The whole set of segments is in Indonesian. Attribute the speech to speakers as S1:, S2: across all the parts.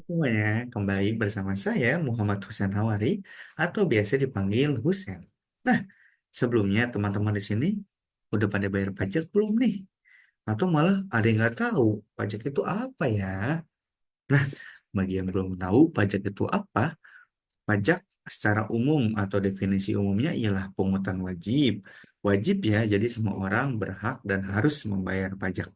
S1: Semuanya kembali bersama saya Muhammad Husain Hawari atau biasa dipanggil Husain. Nah, sebelumnya teman-teman di sini udah pada bayar pajak belum nih? Atau malah ada yang nggak tahu pajak itu apa ya? Nah, bagi yang belum tahu pajak itu apa, pajak secara umum atau definisi umumnya ialah pungutan wajib. Wajib ya, jadi semua orang berhak dan harus membayar pajak.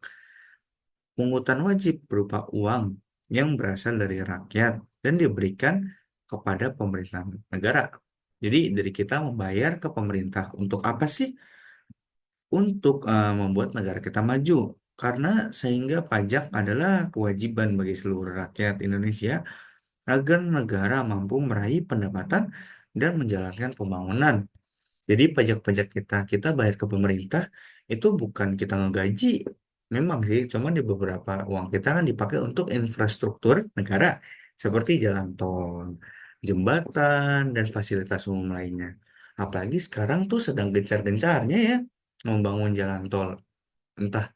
S1: Pungutan wajib berupa uang yang berasal dari rakyat dan diberikan kepada pemerintah negara. Jadi dari kita membayar ke pemerintah untuk apa sih? Untuk membuat negara kita maju. Karena sehingga pajak adalah kewajiban bagi seluruh rakyat Indonesia agar negara mampu meraih pendapatan dan menjalankan pembangunan. Jadi pajak-pajak kita bayar ke pemerintah itu bukan kita ngegaji. Memang sih, cuman di beberapa uang kita kan dipakai untuk infrastruktur negara seperti jalan tol, jembatan, dan fasilitas umum lainnya. Apalagi sekarang tuh sedang gencar-gencarnya ya membangun jalan tol. Entah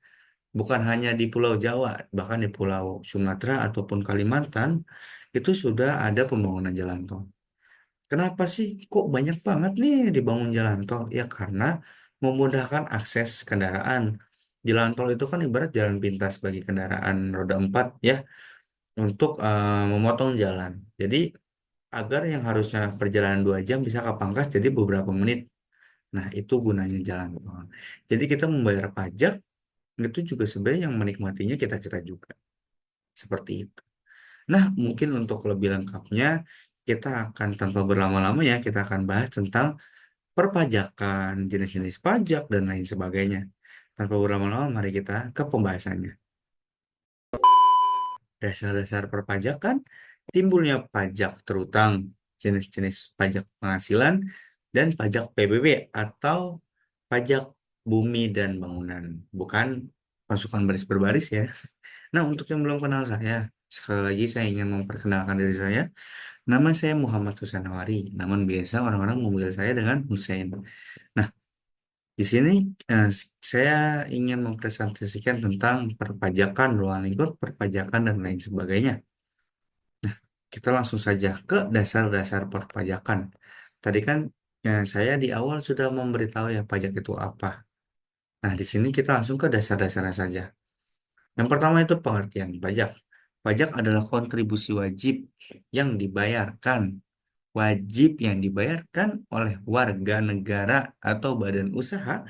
S1: bukan hanya di Pulau Jawa, bahkan di Pulau Sumatera ataupun Kalimantan itu sudah ada pembangunan jalan tol. Kenapa sih kok banyak banget nih dibangun jalan tol? Ya karena memudahkan akses kendaraan. Jalan tol itu kan ibarat jalan pintas bagi kendaraan roda 4 ya untuk memotong jalan. Jadi agar yang harusnya perjalanan 2 jam bisa kepangkas jadi beberapa menit. Nah itu gunanya jalan tol. Jadi kita membayar pajak itu juga sebenarnya yang menikmatinya kita-kita juga. Seperti itu. Nah, mungkin untuk lebih lengkapnya, kita akan tanpa berlama-lama ya, kita akan bahas tentang perpajakan, jenis-jenis pajak, dan lain sebagainya. Tanpa berlama-lama, mari kita ke pembahasannya. Dasar-dasar perpajakan, timbulnya pajak terutang, jenis-jenis pajak penghasilan, dan pajak PBB atau pajak bumi dan bangunan. Bukan pasukan baris berbaris ya. Nah, untuk yang belum kenal saya, sekali lagi saya ingin memperkenalkan diri saya. Nama saya Muhammad Husain Hawari, namun biasa orang-orang memanggil saya dengan Husain. Nah, di sini saya ingin mempresentasikan tentang perpajakan, ruang lingkup, perpajakan, dan lain sebagainya. Kita langsung saja ke dasar-dasar perpajakan. Tadi kan saya di awal sudah memberitahu ya pajak itu apa. Nah, di sini kita langsung ke dasar-dasarnya saja. Yang pertama itu pengertian pajak. Pajak adalah kontribusi wajib yang dibayarkan yang dibayarkan oleh warga negara atau badan usaha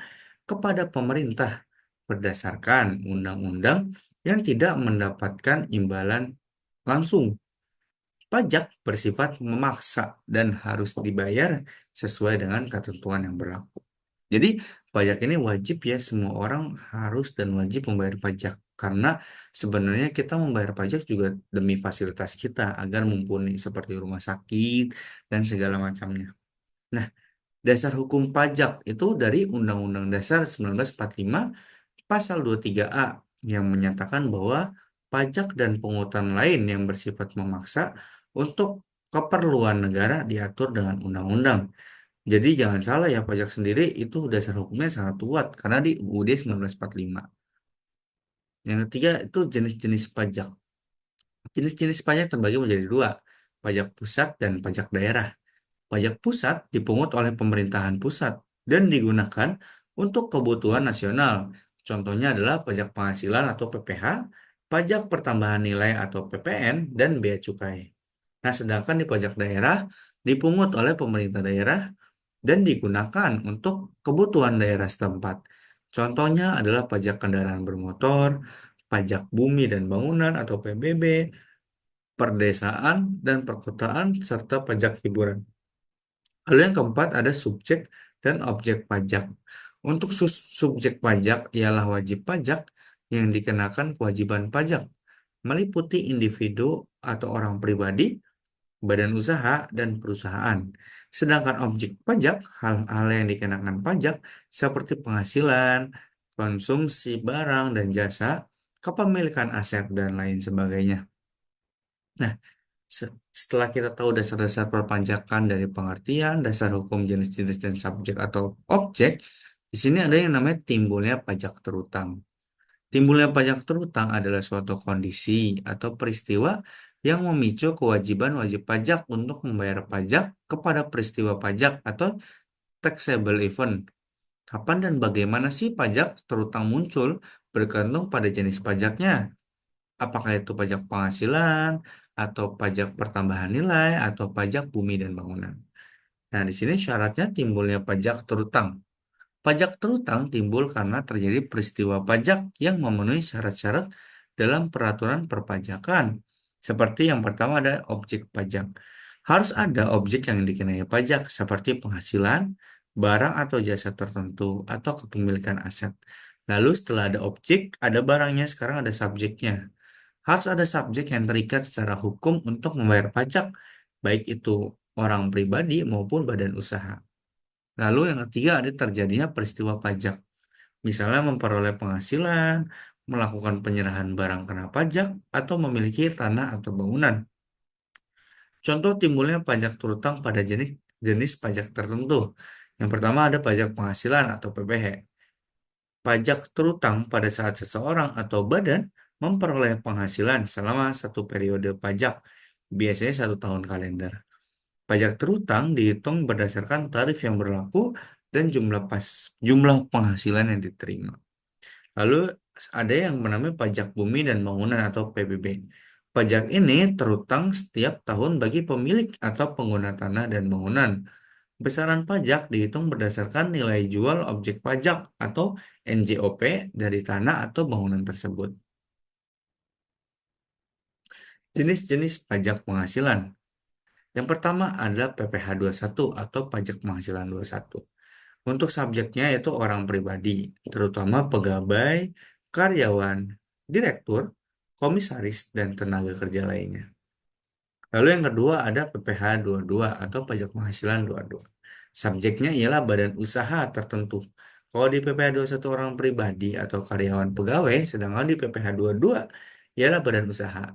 S1: kepada pemerintah berdasarkan undang-undang yang tidak mendapatkan imbalan langsung. Pajak bersifat memaksa dan harus dibayar sesuai dengan ketentuan yang berlaku. Jadi, pajak ini wajib ya, semua orang harus dan wajib membayar pajak. Karena sebenarnya kita membayar pajak juga demi fasilitas kita agar mumpuni seperti rumah sakit dan segala macamnya. Nah, dasar hukum pajak itu dari Undang-Undang Dasar 1945 Pasal 23A yang menyatakan bahwa pajak dan pungutan lain yang bersifat memaksa untuk keperluan negara diatur dengan undang-undang. Jadi jangan salah ya, pajak sendiri itu dasar hukumnya sangat kuat karena di UUD 1945. Yang ketiga itu jenis-jenis pajak. Jenis-jenis pajak terbagi menjadi dua, pajak pusat dan pajak daerah. Pajak pusat dipungut oleh pemerintahan pusat dan digunakan untuk kebutuhan nasional. Contohnya adalah pajak penghasilan atau PPh, pajak pertambahan nilai atau PPN, dan bea cukai. Nah, sedangkan di pajak daerah dipungut oleh pemerintah daerah dan digunakan untuk kebutuhan daerah setempat. Contohnya adalah pajak kendaraan bermotor, pajak bumi dan bangunan atau PBB, perdesaan dan perkotaan, serta pajak hiburan. Lalu yang keempat ada subjek dan objek pajak. Untuk subjek pajak ialah wajib pajak yang dikenakan kewajiban pajak, meliputi individu atau orang pribadi, badan usaha, dan perusahaan. Sedangkan objek pajak, hal-hal yang dikenakan pajak seperti penghasilan, konsumsi barang dan jasa, kepemilikan aset, dan lain sebagainya. Nah, setelah kita tahu dasar-dasar perpajakan dari pengertian, dasar hukum jenis-jenis dan subjek atau objek, di sini ada yang namanya timbulnya pajak terutang. Timbulnya pajak terutang adalah suatu kondisi atau peristiwa yang memicu kewajiban wajib pajak untuk membayar pajak kepada peristiwa pajak atau taxable event. Kapan dan bagaimana sih pajak terutang muncul bergantung pada jenis pajaknya. Apakah itu pajak penghasilan, atau pajak pertambahan nilai, atau pajak bumi dan bangunan. Nah, di sini syaratnya timbulnya pajak terutang. Pajak terutang timbul karena terjadi peristiwa pajak yang memenuhi syarat-syarat dalam peraturan perpajakan. Seperti yang pertama ada objek pajak. Harus ada objek yang dikenai pajak seperti penghasilan, barang atau jasa tertentu, atau kepemilikan aset. Lalu setelah ada objek, ada barangnya, sekarang ada subjeknya. Harus ada subjek yang terikat secara hukum untuk membayar pajak, baik itu orang pribadi maupun badan usaha. Lalu yang ketiga ada terjadinya peristiwa pajak. Misalnya memperoleh penghasilan, melakukan penyerahan barang kena pajak, atau memiliki tanah atau bangunan. Contoh timbulnya pajak terutang pada jenis jenis pajak tertentu. Yang pertama ada pajak penghasilan atau PPh. Pajak terutang pada saat seseorang atau badan memperoleh penghasilan selama satu periode pajak, biasanya 1 tahun kalender. Pajak terutang dihitung berdasarkan tarif yang berlaku dan jumlah penghasilan yang diterima. Lalu ada yang namanya pajak bumi dan bangunan atau PBB. Pajak ini terutang setiap tahun bagi pemilik atau pengguna tanah dan bangunan. Besaran pajak dihitung berdasarkan nilai jual objek pajak atau NJOP dari tanah atau bangunan tersebut. Jenis-jenis pajak penghasilan. Yang pertama adalah PPh satu atau pajak penghasilan 21. Untuk subjeknya yaitu orang pribadi, terutama pegawai, karyawan, direktur, komisaris, dan tenaga kerja lainnya. Lalu yang kedua ada PPh 22 atau pajak penghasilan 22. Subjeknya ialah badan usaha tertentu. Kalau di PPh satu orang pribadi atau karyawan pegawai, sedangkan di PPh dua ialah badan usaha,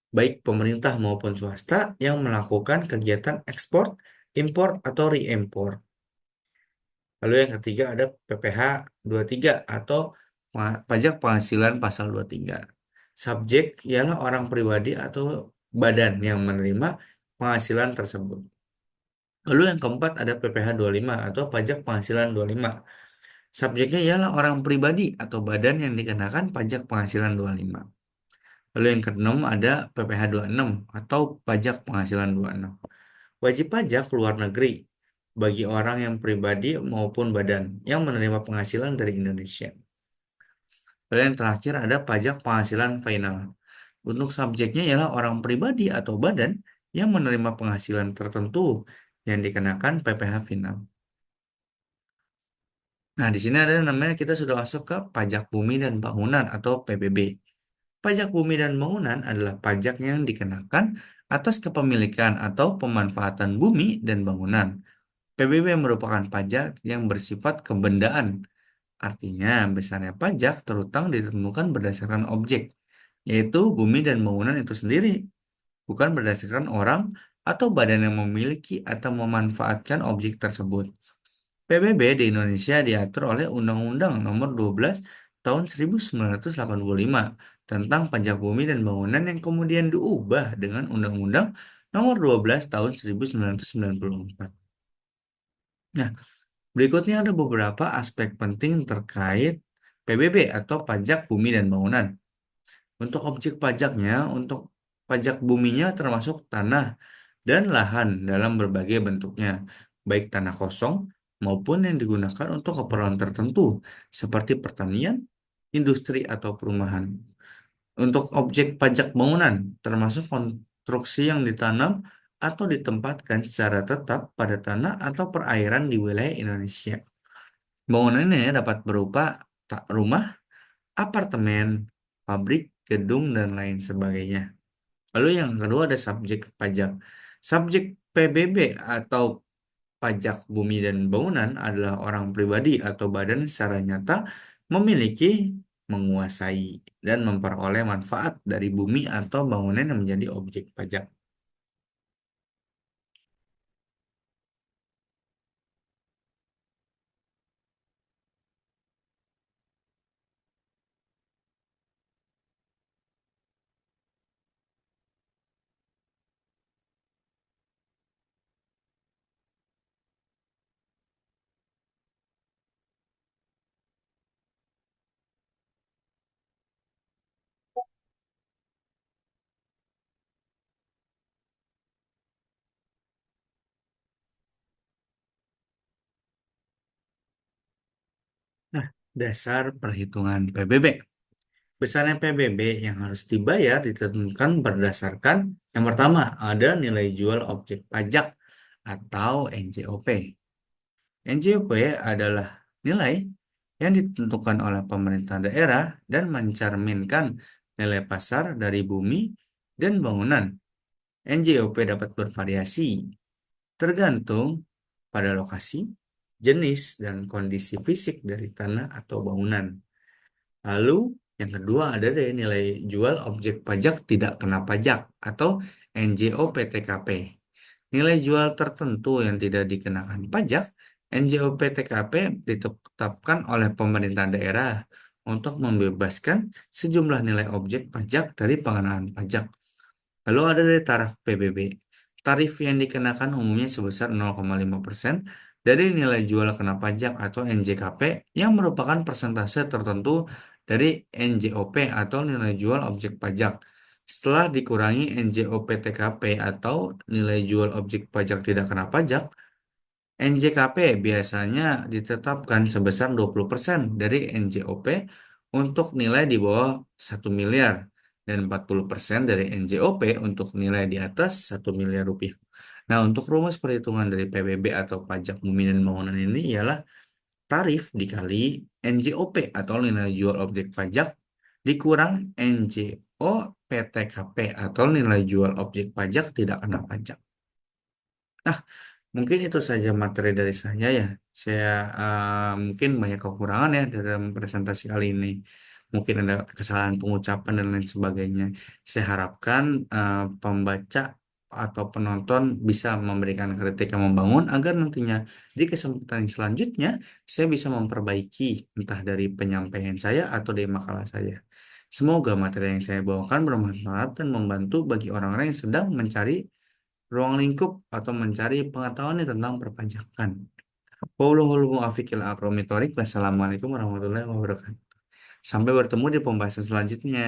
S1: baik pemerintah maupun swasta yang melakukan kegiatan ekspor, impor, atau reimpor. Lalu yang ketiga ada PPh tiga atau pajak penghasilan pasal 23. Subjek ialah orang pribadi atau badan yang menerima penghasilan tersebut. Lalu yang keempat ada PPh lima atau pajak penghasilan 25. Subjeknya ialah orang pribadi atau badan yang dikenakan pajak penghasilan 25. Lalu yang keenam ada PPh enam atau pajak penghasilan 26. Wajib pajak luar negeri bagi orang yang pribadi maupun badan yang menerima penghasilan dari Indonesia. Lalu yang terakhir ada pajak penghasilan final. Untuk subjeknya ialah orang pribadi atau badan yang menerima penghasilan tertentu yang dikenakan PPh final. Nah, di sini ada namanya kita sudah masuk ke pajak bumi dan bangunan atau PBB. Pajak bumi dan bangunan adalah pajak yang dikenakan atas kepemilikan atau pemanfaatan bumi dan bangunan. PBB merupakan pajak yang bersifat kebendaan. Artinya, besarnya pajak terutang ditentukan berdasarkan objek, yaitu bumi dan bangunan itu sendiri, bukan berdasarkan orang atau badan yang memiliki atau memanfaatkan objek tersebut. PBB di Indonesia diatur oleh Undang-Undang Nomor 12 Tahun 1985 tentang pajak bumi dan bangunan yang kemudian diubah dengan Undang-Undang Nomor 12 Tahun 1994. Nah, berikutnya ada beberapa aspek penting terkait PBB atau pajak bumi dan bangunan. Untuk objek pajaknya, untuk pajak buminya termasuk tanah dan lahan dalam berbagai bentuknya, baik tanah kosong maupun yang digunakan untuk keperluan tertentu, seperti pertanian, industri, atau perumahan. Untuk objek pajak bangunan, termasuk konstruksi yang ditanam atau ditempatkan secara tetap pada tanah atau perairan di wilayah Indonesia. Bangunan ini dapat berupa rumah, apartemen, pabrik, gedung, dan lain sebagainya. Lalu yang kedua ada subjek pajak. Subjek PBB atau pajak bumi dan bangunan adalah orang pribadi atau badan secara nyata memiliki, menguasai, dan memperoleh manfaat dari bumi atau bangunan yang menjadi objek pajak. Dasar perhitungan PBB. Besarnya PBB yang harus dibayar ditentukan berdasarkan yang pertama ada nilai jual objek pajak atau NJOP. NJOP adalah nilai yang ditentukan oleh pemerintah daerah dan mencerminkan nilai pasar dari bumi dan bangunan. NJOP dapat bervariasi tergantung pada lokasi, jenis, dan kondisi fisik dari tanah atau bangunan. Lalu yang kedua ada deh nilai jual objek pajak tidak kena pajak atau NJOPTKP. Nilai jual tertentu yang tidak dikenakan pajak, NJOPTKP ditetapkan oleh pemerintah daerah untuk membebaskan sejumlah nilai objek pajak dari pengenaan pajak. Lalu ada dari taraf PBB. Tarif yang dikenakan umumnya sebesar 0,5% dari nilai jual kena pajak atau NJKP yang merupakan persentase tertentu dari NJOP atau nilai jual objek pajak. Setelah dikurangi NJOP-TKP atau nilai jual objek pajak tidak kena pajak, NJKP biasanya ditetapkan sebesar 20% dari NJOP untuk nilai di bawah 1 miliar dan 40% dari NJOP untuk nilai di atas 1 miliar rupiah. Nah, untuk rumus perhitungan dari PBB atau pajak bumi dan bangunan ini ialah tarif dikali NJOP atau nilai jual objek pajak dikurang NJOPTKP atau nilai jual objek pajak tidak kena pajak. Nah, mungkin itu saja materi dari saya ya. Saya mungkin banyak kekurangan ya dalam presentasi kali ini. Mungkin ada kesalahan pengucapan dan lain sebagainya. Saya harapkan pembaca atau penonton bisa memberikan kritik yang membangun agar nantinya di kesempatan selanjutnya saya bisa memperbaiki entah dari penyampaian saya atau dari makalah saya. Semoga materi yang saya bawakan bermanfaat dan membantu bagi orang-orang yang sedang mencari ruang lingkup atau mencari pengetahuan tentang perpajakan. Wallahul muwaffiq ila aqwamit thoriq. Wassalamualaikum warahmatullahi wabarakatuh. Sampai bertemu di pembahasan selanjutnya.